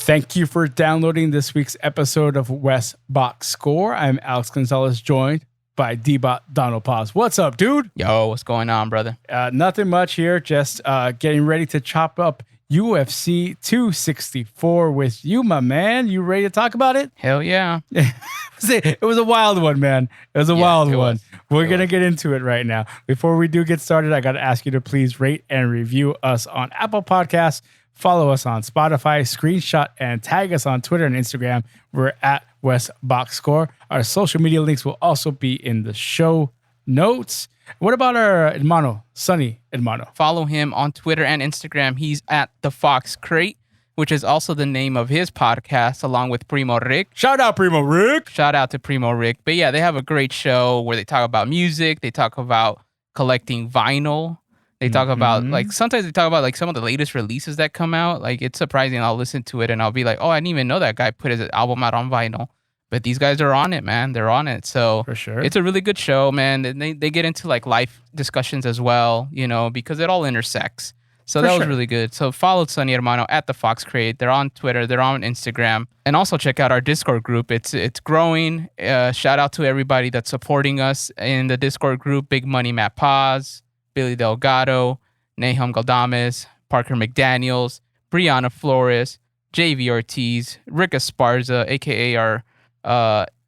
Thank you for downloading this week's episode of West Box Score. I'm Alex Gonzalez, joined by D-Bot Donald Paz. What's up, dude? Yo, what's going on, brother? Nothing much here. Just getting ready to chop up UFC 264 with you, my man. You ready to talk about it? Hell yeah. It was a wild one, man. It was a wild one. We're going to get into it right now. Before we do get started, I got to ask you to please rate and review us on Apple Podcasts. Follow us on Spotify, screenshot and tag us on Twitter and Instagram. We're at West Box Score. Our social media links will also be in the show notes. What about our hermano, Sonny hermano? Follow him on Twitter and Instagram. He's at The Fox Crate, which is also the name of his podcast, along with Primo Rick. Shout out, Primo Rick. Shout out to Primo Rick. But yeah, they have a great show where they talk about music. They talk about collecting vinyl. They talk about, like, sometimes they talk about, like, some of the latest releases that come out. Like, it's surprising. I'll listen to it and I'll be like, oh, I didn't even know that guy put his album out on vinyl. But these guys are on it, man. They're on it. So for sure, it's a really good show, man. And they get into, like, life discussions as well, you know, because it all intersects. So that was really good. So follow Sonny Hermano at The Fox Crate. They're on Twitter. They're on Instagram. And also check out our Discord group. It's growing. Shout out to everybody that's supporting us in the Discord group. Big Money Matt Paz, Billy Delgado, Nahum Galdames, Parker McDaniels, Brianna Flores, JV Ortiz, Rick Esparza, a.k.a. our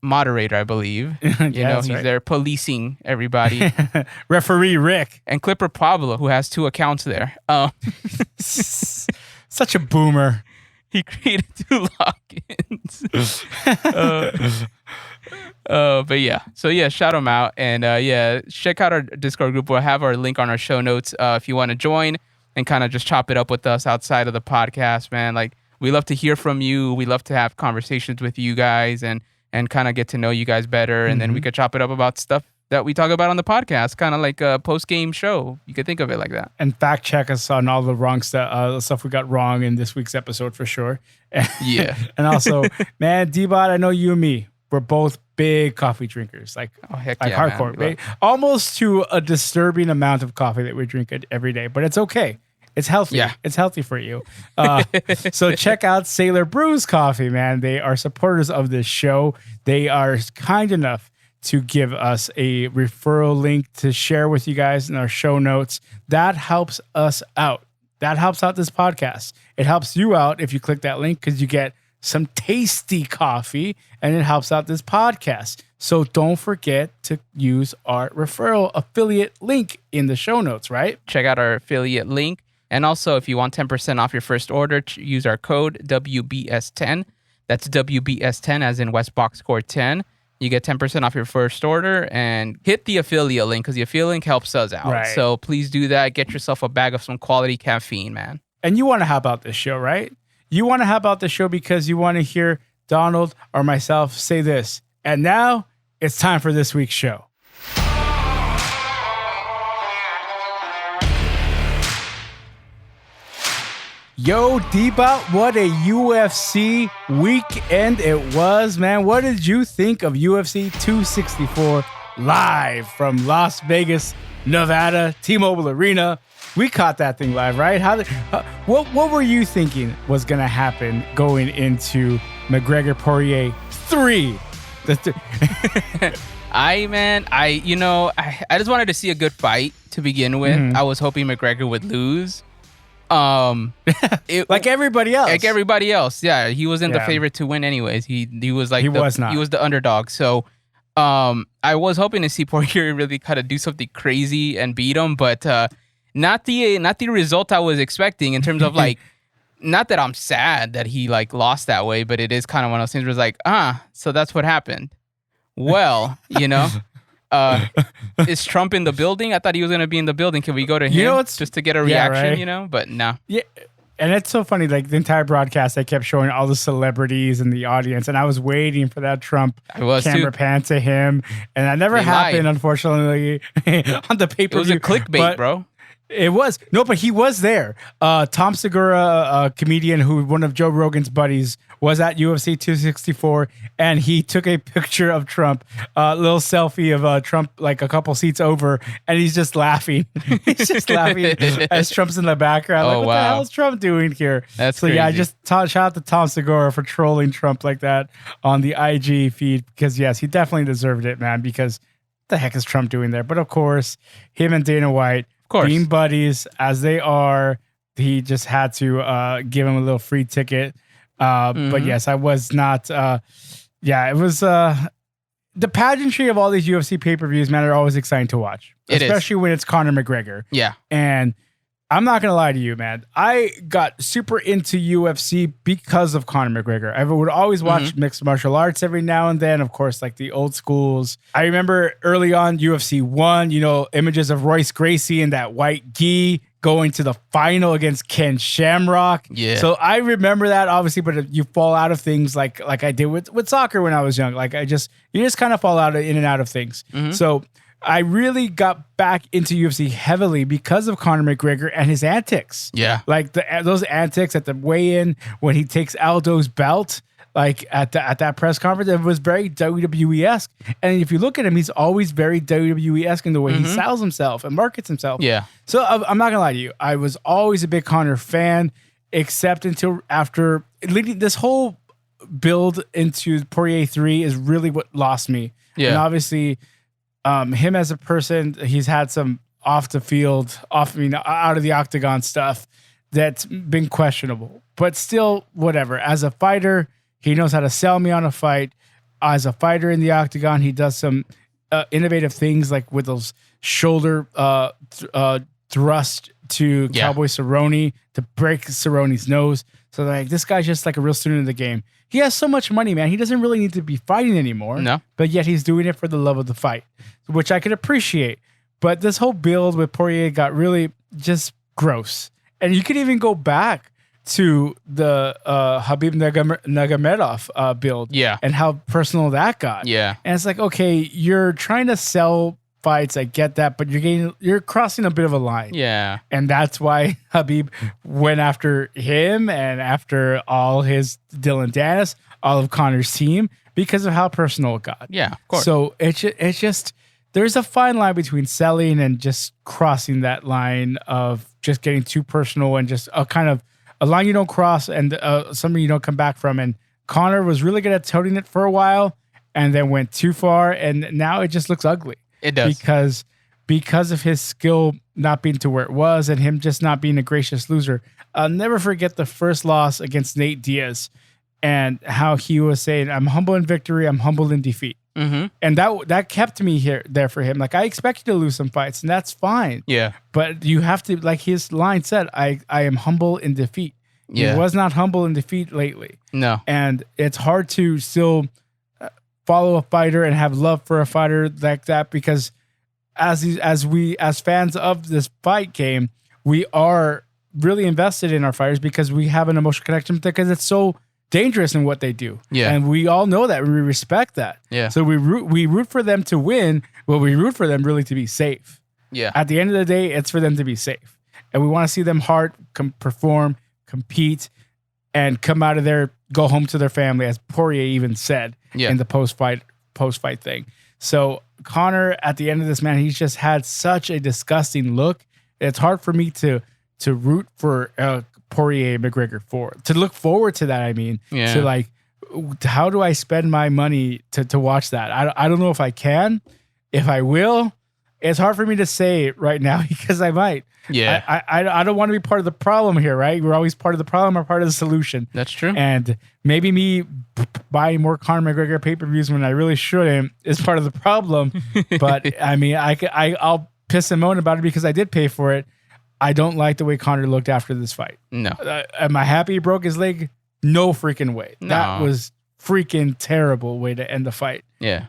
moderator, I believe. He's there policing everybody. Referee Rick. And Clipper Pablo, who has 2 accounts there. Such a boomer. He created 2 logins. But yeah, so yeah, shout them out. And check out our Discord group. We'll have our link on our show notes if you want to join and kind of just chop it up with us outside of the podcast, man. Like, we love to hear from you. We love to have conversations with you guys and kind of get to know you guys better. And then we could chop it up about stuff that we talk about on the podcast, kind of like a post-game show. You could think of it like that. And fact check us on all the wrong stuff we got wrong in this week's episode for sure. Yeah. And also, man, D-Bot, I know you and me, we're both big coffee drinkers, like hardcore, man. Almost to a disturbing amount of coffee that we drink every day, but it's okay. It's healthy. Yeah. It's healthy for you. So check out Sailor Brews Coffee, man. They are supporters of this show. They are kind enough to give us a referral link to share with you guys in our show notes. That helps us out. That helps out this podcast. It helps you out if you click that link because you get some tasty coffee and it helps out this podcast. So don't forget to use our referral affiliate link in the show notes, right? Check out our affiliate link. And also, if you want 10% off your first order, use our code WBS10. That's WBS10 as in West Box Score 10. You get 10% off your first order and hit the affiliate link because the affiliate link helps us out. Right. So please do that. Get yourself a bag of some quality caffeine, man. And you want to help out this show, right? You want to help out the show because you want to hear Donald or myself say this. And now it's time for this week's show. Yo, D-Bot, what a UFC weekend it was, man. What did you think of UFC 264 live from Las Vegas, Nevada, T-Mobile Arena? We caught that thing live, right? What were you thinking was going to happen going into McGregor Poirier 3? I just wanted to see a good fight to begin with. I was hoping McGregor would lose. Like everybody else. Yeah, he wasn't the favorite to win anyways. He was like he was the underdog. So I was hoping to see Poirier really kind of do something crazy and beat him, but not the result I was expecting in terms of like, not that I'm sad that he like lost that way, but it is kind of one of those things where it's like, so that's what happened. Well, is Trump in the building? I thought he was going to be in the building. Can we go to him just to get a reaction, But no. Yeah. And it's so funny, like the entire broadcast, they kept showing all the celebrities in the audience, and I was waiting for that Trump camera pan to him, and that never happened, unfortunately, on the pay-per-view. It was a clickbait, bro. It was. No, but he was there. Tom Segura, a comedian who one of Joe Rogan's buddies, was at UFC 264, and he took a picture of Trump, a little selfie of Trump like a couple seats over, and he's just laughing. He's just laughing as Trump's in the background. Like, what the hell is Trump doing here? That's so crazy. Yeah, just shout out to Tom Segura for trolling Trump like that on the IG feed, because yes, he definitely deserved it, man, because what the heck is Trump doing there? But of course, him and Dana White, being buddies as they are, he just had to give him a little free ticket. But yes, I was not. It was the pageantry of all these UFC pay-per-views, man, are always exciting to watch, especially when it's Conor McGregor. Yeah. And I'm not going to lie to you, man. I got super into UFC because of Conor McGregor. I would always watch mixed martial arts every now and then, of course, like the old schools. I remember early on UFC 1, images of Royce Gracie in that white gi going to the final against Ken Shamrock. Yeah. So I remember that, obviously, but you fall out of things like I did with soccer when I was young. Like you just kind of fall in and out of things. So I really got back into UFC heavily because of Conor McGregor and his antics. Yeah. Like those antics at the weigh-in when he takes Aldo's belt, like at that press conference, it was very WWE-esque. And if you look at him, he's always very WWE-esque in the way he sells himself and markets himself. Yeah. So I'm not going to lie to you. I was always a big Conor fan, except until after leading this whole build into Poirier 3 is really what lost me. Yeah. And obviously, him as a person, he's had some out of the octagon stuff that's been questionable, but still, whatever. As a fighter, he knows how to sell me on a fight. As a fighter in the octagon, he does some innovative things, like with those shoulder thrust to Cowboy Cerrone to break Cerrone's nose. So like, this guy's just like a real student of the game. He has so much money, man. He doesn't really need to be fighting anymore. No. But yet he's doing it for the love of the fight, which I could appreciate. But this whole build with Poirier got really just gross. And you could even go back to the Khabib Nurmagomedov build. Yeah. And how personal that got. Yeah. And it's like, okay, you're trying to sell fights, I get that, but you're crossing a bit of a line. Yeah. And that's why Khabib went after him and after all his Dylan Dennis, all of Conor's team, because of how personal it got. Yeah, of course. So it's just, there's a fine line between selling and just crossing that line of just getting too personal and just a kind of a line you don't cross and something you don't come back from. And Conor was really good at toting it for a while and then went too far, and now it just looks ugly. It does. Because of his skill not being to where it was and him just not being a gracious loser. I'll never forget the first loss against Nate Diaz and how he was saying, I'm humble in victory, I'm humble in defeat. And that kept me there for him. Like, I expect you to lose some fights, and that's fine. Yeah. But you have to, like his line said, I am humble in defeat. Yeah. He was not humble in defeat lately. No. And it's hard to still follow a fighter and have love for a fighter like that, because as fans of this fight game, we are really invested in our fighters because we have an emotional connection because it's so dangerous in what they do. Yeah. And we all know that. We respect that. Yeah. So we root for them to win, but we root for them really to be safe. Yeah. At the end of the day, it's for them to be safe. And we want to see them perform, compete, and come out of there, go home to their family, as Poirier even said in the post-fight thing. So Conor, at the end of this, man, he's just had such a disgusting look. It's hard for me to root for Poirier McGregor to look forward to that. I mean, to like, how do I spend my money to watch that? I don't know if I can, if I will. It's hard for me to say right now because I might. Yeah. I don't want to be part of the problem here, right? We're always part of the problem or part of the solution. That's true. And maybe me buying more Conor McGregor pay-per-views when I really shouldn't is part of the problem. But I mean, I'll piss and moan about it because I did pay for it. I don't like the way Conor looked after this fight. No. Am I happy he broke his leg? No freaking way. No. That was freaking terrible way to end the fight. Yeah.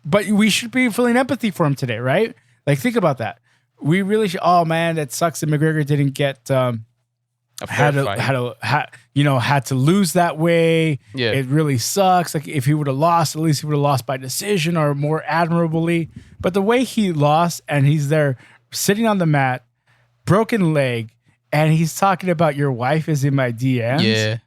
But we should be feeling empathy for him today, right? Like, think about that. We really should. Oh man, that sucks that McGregor didn't get had to lose that way. Yeah. It really sucks. Like, if he would have lost, at least he would have lost by decision or more admirably. But the way he lost, and he's there sitting on the mat, broken leg, and he's talking about your wife is in my DMs. Yeah.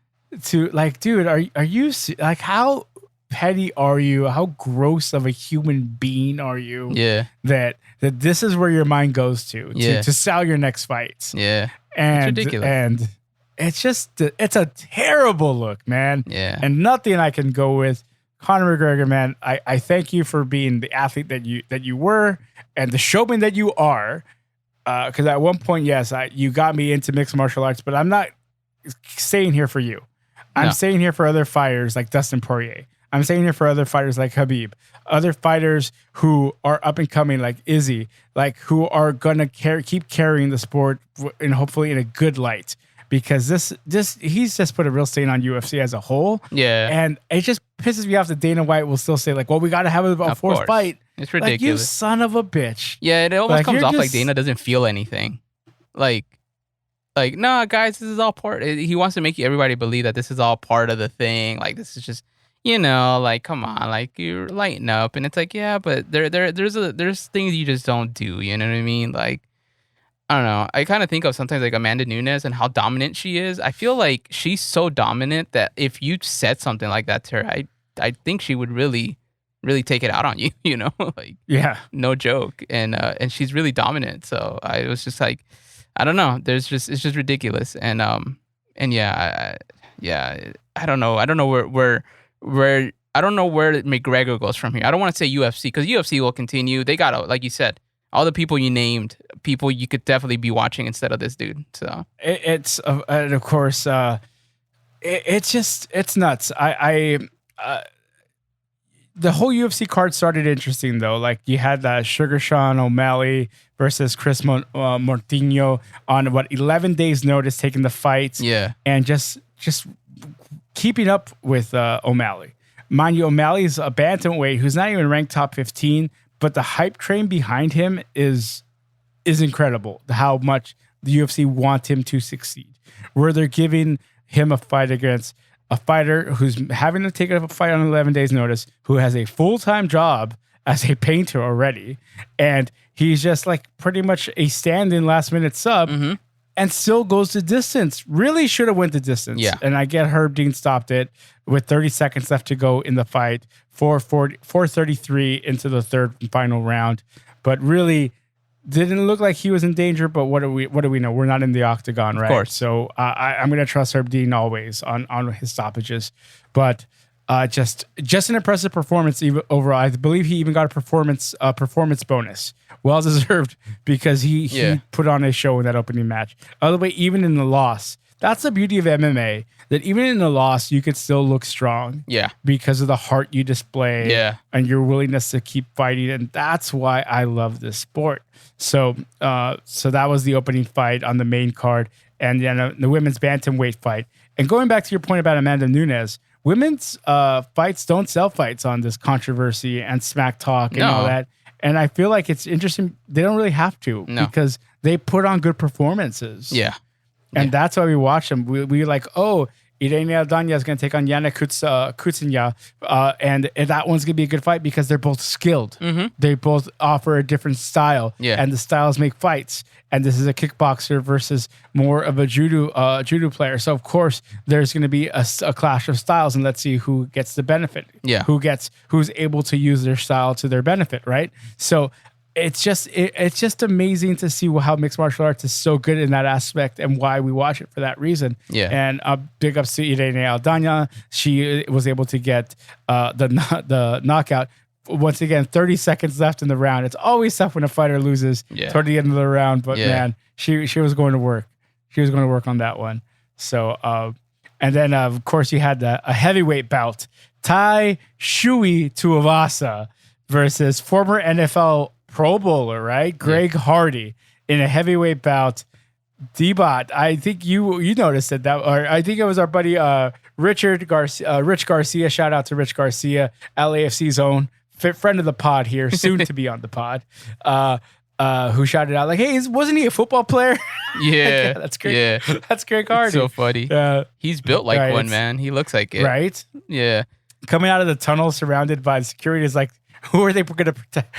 To like, dude, are you like, how petty are you? How gross of a human being are you? Yeah. That this is where your mind goes to sell your next fights. Yeah. And it's ridiculous. And it's just, it's a terrible look, man. Yeah. And nothing I can go with. Conor McGregor, man, I thank you for being the athlete that you were and the showman that you are. Because at one point, yes, you got me into mixed martial arts, but I'm not staying here for you. I'm staying here for other fighters like Dustin Poirier. I'm staying here for other fighters like Khabib. Other fighters who are up and coming like Izzy, like who are gonna keep carrying the sport and hopefully in a good light. Because he's just put a real stain on UFC as a whole. Yeah. And it just pisses me off that Dana White will still say, like, well, we got to have a fourth fight. It's ridiculous. Like, you son of a bitch. Yeah, it almost comes off like Dana doesn't feel anything. Like, nah, guys, this is all part. He wants to make everybody believe that this is all part of the thing. Like, this is just, like, come on, like, you're lighten up. And it's like, yeah, but there's things you just don't do. You know what I mean? Like, I don't know. I kind of think of sometimes like Amanda Nunes and how dominant she is. I feel like she's so dominant that if you said something like that to her, I think she would really, really take it out on you. Like, yeah, no joke. And she's really dominant. So I was just like, I don't know. It's just ridiculous. And yeah, I don't know. I don't know where I don't know where McGregor goes from here. I don't want to say UFC because UFC will continue. They got, like you said, all the people you named, people you could definitely be watching instead of this dude. So it's and of course, it's nuts. The whole UFC card started interesting though. Like you had that Sugar Sean O'Malley versus Chris Mortinho on 11 days notice, taking the fight. Yeah, and just keeping up with O'Malley. Mind you, O'Malley's a bantamweight who's not even ranked top 15. But the hype train behind him is incredible. How much the UFC want him to succeed. Where they're giving him a fight against a fighter who's having to take a fight on 11 days notice, who has a full-time job as a painter already. And he's just like pretty much a stand-in last-minute sub and still goes the distance. Really should have went the distance. Yeah. And I get Herb Dean stopped it with 30 seconds left to go in the fight. 4:33 into the third and final round, but really didn't look like he was in danger. But what do we know? We're not in the octagon, right? Of course. So I'm going to trust Herb Dean always on his stoppages. But just an impressive performance overall. I believe he even got a performance bonus, well deserved, because he put on a show in that opening match. By the way, even in the loss. That's the beauty of MMA, that even in a loss, you could still look strong. Yeah. Because of the heart you display. Yeah. And your willingness to keep fighting. And that's why I love this sport. So that was the opening fight on the main card. And then the women's bantamweight fight. And going back to your point about Amanda Nunes, women's fights don't sell fights on this controversy and smack talk and all that. And I feel like it's interesting. They don't really have to because they put on good performances. Yeah. And that's why we watch them. We like, oh, Irene Aldana is going to take on Yana Kutsinya, and that one's going to be a good fight because they're both skilled. Mm-hmm. They both offer a different style, and the styles make fights. And this is a kickboxer versus more of a judo player. So of course there's going to be a clash of styles, and let's see who gets the benefit. Yeah, who's able to use their style to their benefit, right? So. It's just amazing to see how mixed martial arts is so good in that aspect and why we watch it for that reason. Yeah. And big ups to Irene Aldana. She was able to get the knockout. Once again, 30 seconds left in the round. It's always tough when a fighter loses toward the end of the round. But man, she was going to work. She was going to work on that one. So, and then of course you had a heavyweight bout. Tai Shui Tuivasa versus former NFL Pro Bowler, right? Greg Hardy in a heavyweight bout. D-Bot, I think you noticed it, or I think it was our buddy Rich Garcia. Shout out to Rich Garcia, LAFC's own friend of the pod here, soon to be on the pod. Who shouted out like, "Hey, wasn't he a football player?" Yeah, that's great. Yeah, that's Greg Hardy. So funny. He's built like one, man. He looks like it. Right? Yeah. Coming out of the tunnel, surrounded by the security, is like, Who are they going to protect?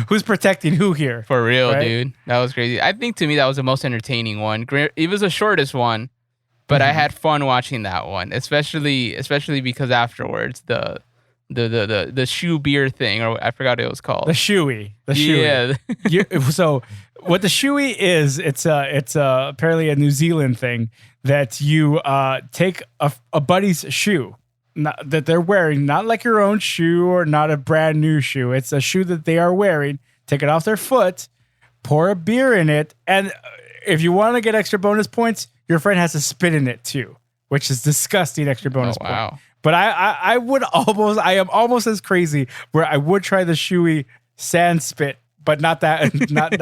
Who's protecting who here? For real, right? Dude. That was crazy. I think to me that was the most entertaining one. It was the shortest one, but I had fun watching that one, especially because afterwards the shoe beer thing, or I forgot what it was called. The shoey. Yeah. So what the shoey is, it's apparently a New Zealand thing that you take a buddy's shoe that they're wearing, not like your own shoe or not a brand new shoe. It's a shoe that they are wearing. Take it off their foot, pour a beer in it, and if you want to get extra bonus points, your friend has to spit in it too, which is disgusting extra bonus point. But I am almost as crazy where I would try the shoey sand spit, but not that, not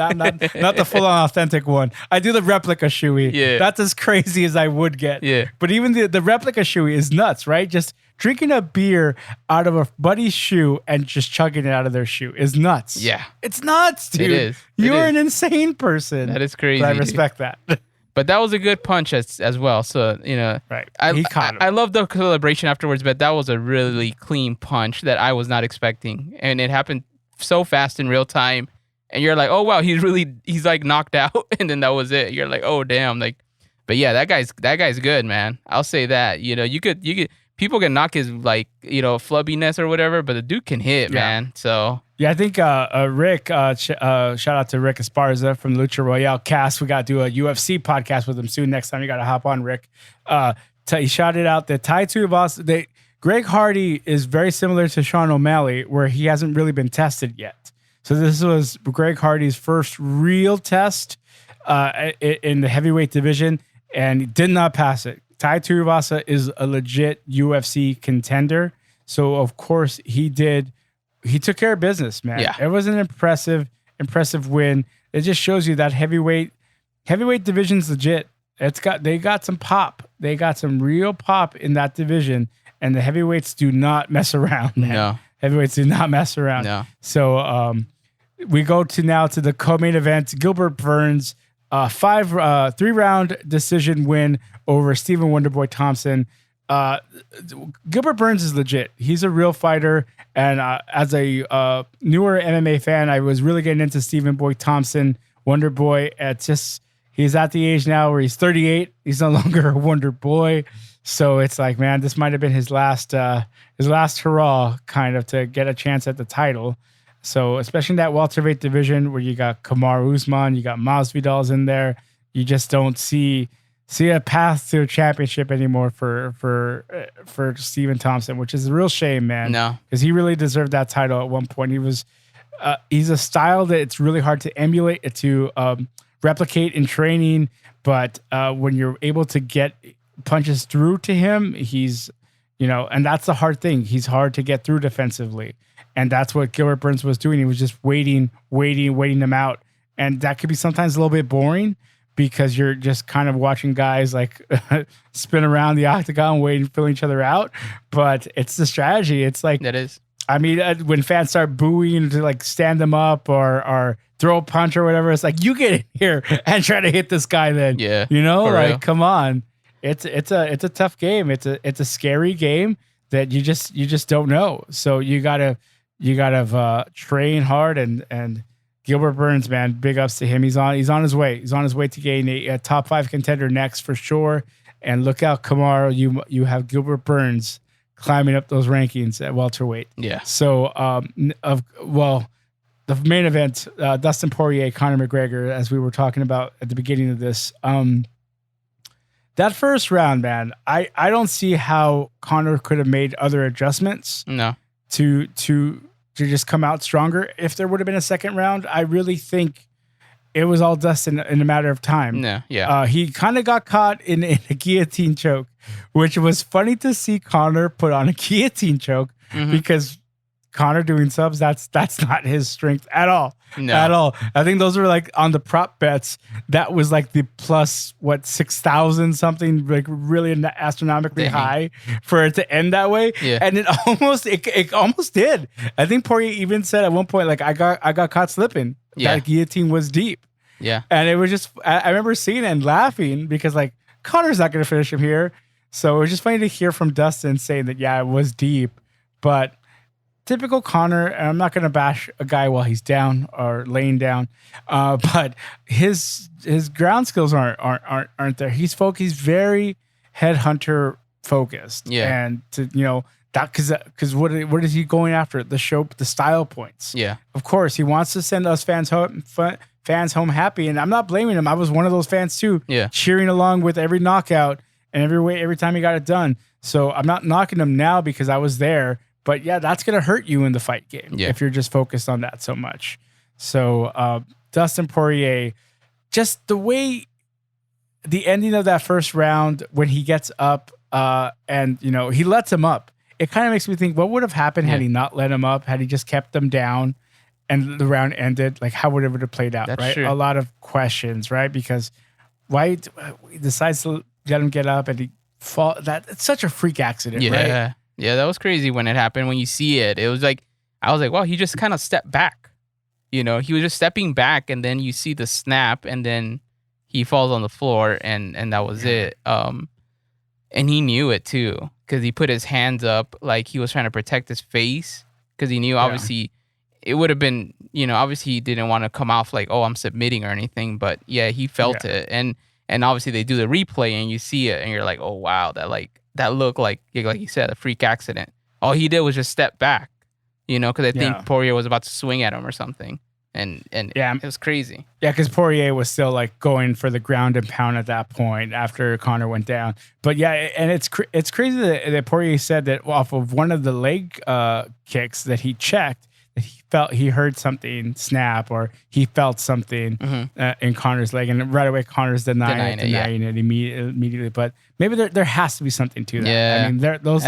the full on authentic one. I do the replica shoey. Yeah. That's as crazy as I would get. Yeah. But even the replica shoey is nuts, right? Just drinking a beer out of a buddy's shoe and just chugging it out of their shoe is nuts. Yeah. It's nuts, dude. It is. You're an insane person. That is crazy. But I respect that. But that was a good punch as well. So, right. I love the celebration afterwards, but that was a really clean punch that I was not expecting. And it happened so fast in real time. And you're like, oh, wow, he's like knocked out. And then that was it. You're like, oh, damn. But yeah, that guy's good, man. I'll say that. You could, people can knock his flubbiness or whatever, but the dude can hit, man. So. Yeah, I think Rick, shout out to Rick Esparza from Lucha Royale cast. We got to do a UFC podcast with him soon. Next time you got to hop on, Rick. He shouted out that Tai Tuivasa, Greg Hardy is very similar to Sean O'Malley, where he hasn't really been tested yet. So this was Greg Hardy's first real test in the heavyweight division, and he did not pass it. Tai Tuivasa is a legit UFC contender. So, of course, he took care of business, man. Yeah. It was an impressive win. It just shows you that heavyweight division's legit. They got some pop. They got some real pop in that division, and the heavyweights do not mess around, man. No. Heavyweights do not mess around. No. So we go to the co-main event. Gilbert Burns, 3-round decision win over Stephen Wonderboy Thompson. Gilbert Burns is legit. He's a real fighter. And as a newer MMA fan, I was really getting into Stephen Boy Thompson, Wonder Boy. He's at the age now where he's 38. He's no longer a Wonder Boy. So it's like, man, this might have been his last hurrah kind of to get a chance at the title. So especially in that welterweight division where you got Kamaru Usman, you got Masvidal's in there, you just don't see a path to a championship anymore for Stephen Thompson, which is a real shame, man. No, because he really deserved that title at one point. He's a style that it's really hard to emulate, to replicate in training. But when you're able to get punches through to him, he's, and that's the hard thing. He's hard to get through defensively. And that's what Gilbert Burns was doing. He was just waiting them out. And that could be sometimes a little bit boring, because you're just kind of watching guys like spin around the octagon, filling each other out. But it's the strategy. It's like, that is. I mean, when fans start booing to like stand them up or throw a punch or whatever, it's like, you get in here and try to hit this guy then. Yeah. Like, come on. It's a tough game. It's a scary game that you just don't know. So you gotta train hard, and Gilbert Burns, man, big ups to him. He's on his way. He's on his way to getting a top 5 contender next for sure. And look out, Kamaru, you have Gilbert Burns climbing up those rankings at welterweight. Yeah. So, the main event, Dustin Poirier, Conor McGregor, as we were talking about at the beginning of this, that first round, man, I don't see how Conor could have made other adjustments. No. To just come out stronger. If there would have been a second round, I really think it was all Dustin in a matter of time. No, yeah. He kind of got caught in a guillotine choke, which was funny to see Conor put on a guillotine choke, because Conor doing subs, that's not his strength at all. No. At all. I think those were like on the prop bets. That was like the plus 6,000 something, like really astronomically high for it to end that way. Yeah. And it almost did. I think Poirier even said at one point, like, I got caught slipping. Yeah. That guillotine was deep. Yeah. And it was just, I remember seeing it and laughing, because like, Conor's not going to finish him here. So it was just funny to hear from Dustin saying that, yeah, it was deep, but typical Conor, and I'm not going to bash a guy while he's down or laying down, but his ground skills aren't there. He's very headhunter focused, and to that because what is he going after? The style points. Yeah, of course he wants to send us fans home happy, and I'm not blaming him. I was one of those fans too, cheering along with every knockout and every time he got it done. So I'm not knocking him now because I was there. But yeah, that's going to hurt you in the fight game if you're just focused on that so much. So Dustin Poirier, just the way the ending of that first round when he gets up and he lets him up, it kind of makes me think what would have happened had he not let him up, had he just kept them down and the round ended? Like how would it have played out? That's right? True. A lot of questions, right? Because why he decides to let him get up and he fall? It's such a freak accident, right? Yeah, that was crazy when it happened. When you see it, it was like, I was like, well, he just kind of stepped back. He was just stepping back, and then you see the snap, and then he falls on the floor, and that was it. And he knew it too, because he put his hands up like he was trying to protect his face, because he knew obviously it would have been, obviously he didn't want to come off like, oh, I'm submitting or anything, but yeah, he felt it, and obviously they do the replay, and you see it, and you're like, oh wow, that looked like you said, a freak accident. All he did was just step back, because I think Poirier was about to swing at him or something. And it was crazy. Yeah, because Poirier was still like going for the ground and pound at that point after Conor went down. But yeah, and it's crazy that Poirier said that off of one of the leg kicks that he checked, that he heard something snap or he felt something in Conor's leg, and right away Conor's denying it immediately. But maybe there has to be something to that. Yeah, I mean, those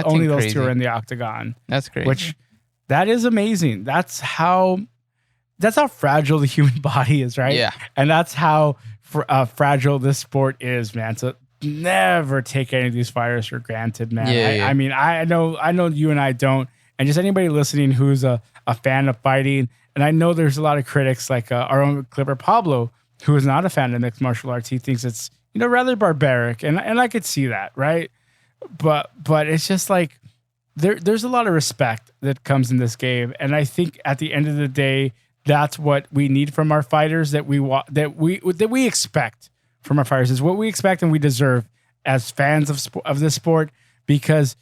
two are in the octagon. That's crazy. Which that is amazing. That's how fragile the human body is, right? Yeah, and that's how fragile this sport is, man. So never take any of these fighters for granted, man. I mean, I know you and I don't, and just anybody listening who's a fan of fighting, and I know there's a lot of critics like our own Clipper Pablo, who is not a fan of mixed martial arts. He thinks it's rather barbaric, and I could see that, right? But it's just like there's a lot of respect that comes in this game, and I think at the end of the day, that's what we need from our fighters. That we expect from our fighters is what we expect and we deserve as fans of this sport, because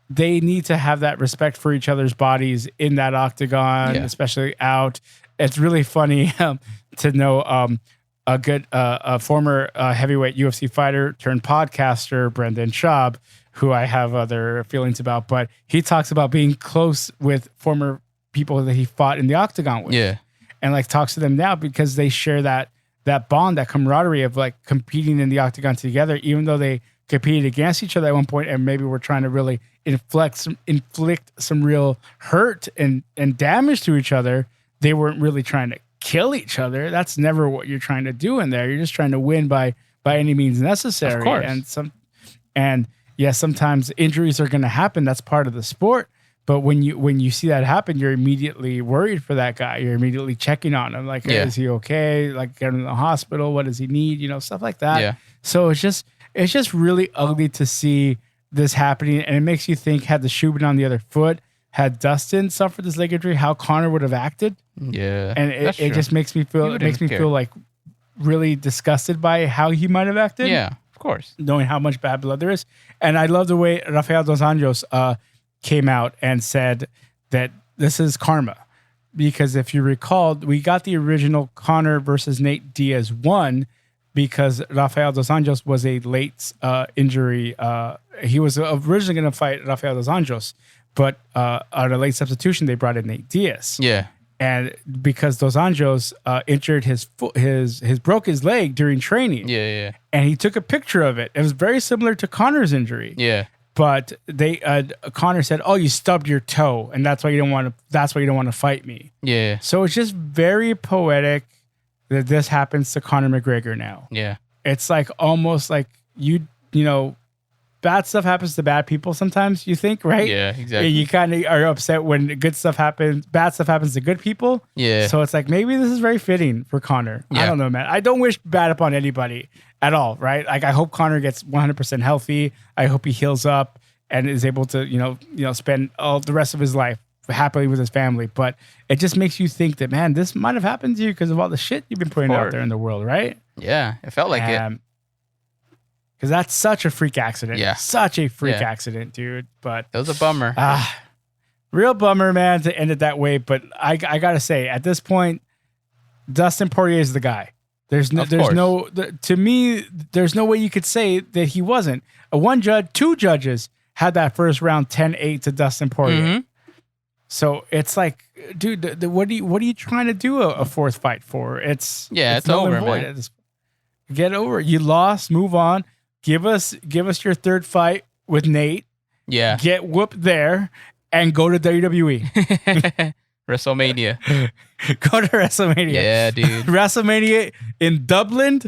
they need to have that respect for each other's bodies in that octagon, especially out. It's really funny to know a good former heavyweight UFC fighter turned podcaster, Brendan Schaub, who I have other feelings about, but he talks about being close with former people that he fought in the octagon with. Yeah. And like talks to them now because they share that bond, that camaraderie of like competing in the octagon together, even though they competed against each other at one point and maybe we're trying to really inflict some real hurt and damage to each other. They weren't really trying to kill each other. That's never what you're trying to do in there. You're just trying to win by any means necessary. Of course. And sometimes injuries are going to happen. That's part of the sport. But when you see that happen, you're immediately worried for that guy. You're immediately checking on him. Like, is he okay? Like, get him in the hospital. What does he need? Stuff like that. Yeah. So it's just really ugly to see this happening. And it makes you think, had the shoe been on the other foot, had Dustin suffered this leg injury, how Conor would have acted. Yeah. And it just makes me feel, feel like really disgusted by how he might have acted. Yeah, of course. Knowing how much bad blood there is. And I love the way Rafael dos Anjos came out and said that this is karma. Because if you recall, we got the original Conor versus Nate Diaz 1 because Rafael dos Anjos was a late injury. He was originally going to fight Rafael dos Anjos, but on a late substitution, they brought in Nate Diaz. Yeah. And because dos Anjos injured his broke his leg during training. Yeah. And he took a picture of it. It was very similar to Conor's injury. Yeah. But Conor said, "Oh, you stubbed your toe, and that's why you don't want to fight me." Yeah. So it's just very poetic that this happens to Conor McGregor now. Yeah. It's like almost like you know, bad stuff happens to bad people sometimes. You think, right? Yeah, exactly. You kind of are upset when good stuff happens, bad stuff happens to good people. Yeah. So it's like maybe this is very fitting for Conor. Yeah. I don't know, man. I don't wish bad upon anybody at all, right? Like I hope Conor gets 100% healthy. I hope he heals up and is able to, spend all the rest of his life happily with his family. But it just makes you think that, man, this might have happened to you because of all the shit you've been putting out there in the world, right? Yeah, it felt like it. Because that's such a freak accident. Yeah. Such a freak accident, dude. But it was a bummer. Real bummer, man, to end it that way. But I got to say, at this point, Dustin Poirier is the guy. There's no to me, there's no way you could say that he wasn't. Two judges had that first round 10-8 to Dustin Poirier. Mm-hmm. So it's like, dude, what are you trying to do a fourth fight for? It's over, man. Get over it. You lost, move on. Give us your third fight with Nate. Yeah. Get whooped there and go to WWE. WrestleMania. Go to WrestleMania. Yeah, dude. WrestleMania in Dublin.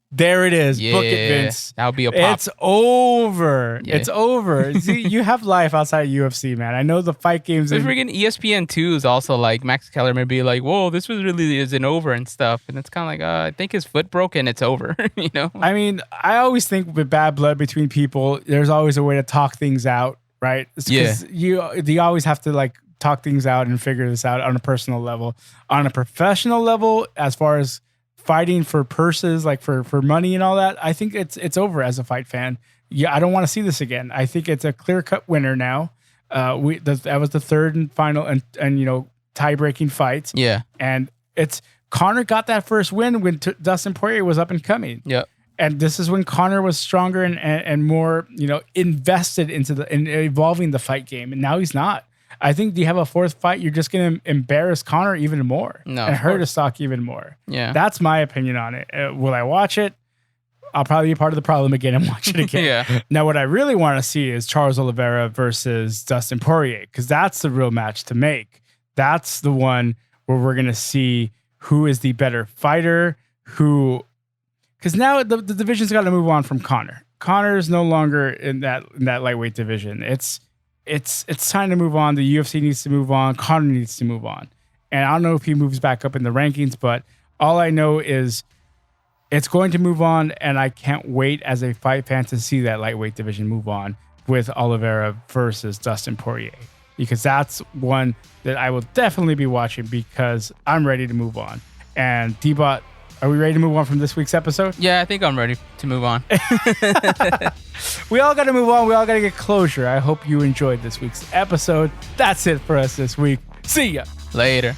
There it is. Yeah. Book it, Vince. That'll be a pop. It's over. Yeah. It's over. See, you have life outside of UFC, man. I know the fight games. But freaking ESPN2 is also like, Max Keller may be like, whoa, this was really isn't over and stuff. And it's kind of like, I think his foot broke and it's over, you know? I mean, I always think with bad blood between people, there's always a way to talk things out, right? You always have to like talk things out and figure this out on a personal level. On a professional level, as far as fighting for purses, like for money and all that, I think it's over as a fight fan. Yeah, I don't want to see this again. I think it's a clear-cut winner now. That was the third and final and tie-breaking fight. Yeah. And it's Conor got that first win when Dustin Poirier was up and coming. Yeah. And this is when Conor was stronger and more, invested in evolving the fight game. And now he's not. I think you have a fourth fight, you're just going to embarrass Conor even more and hurt his stock even more. Yeah. That's my opinion on it. Will I watch it? I'll probably be part of the problem again and watch it again. Yeah. Now, what I really want to see is Charles Oliveira versus Dustin Poirier, because that's the real match to make. That's the one where we're going to see who is the better fighter, because now the division's got to move on from Conor. Conor is no longer in that lightweight division. It's time to move on. The UFC needs to move on. Conor needs to move on. And I don't know if he moves back up in the rankings, but all I know is it's going to move on, and I can't wait as a fight fan to see that lightweight division move on with Oliveira versus Dustin Poirier, because that's one that I will definitely be watching because I'm ready to move on. And D-Bot, are we ready to move on from this week's episode? Yeah, I think I'm ready to move on. We all got to move on. We all got to get closure. I hope you enjoyed this week's episode. That's it for us this week. See ya. Later.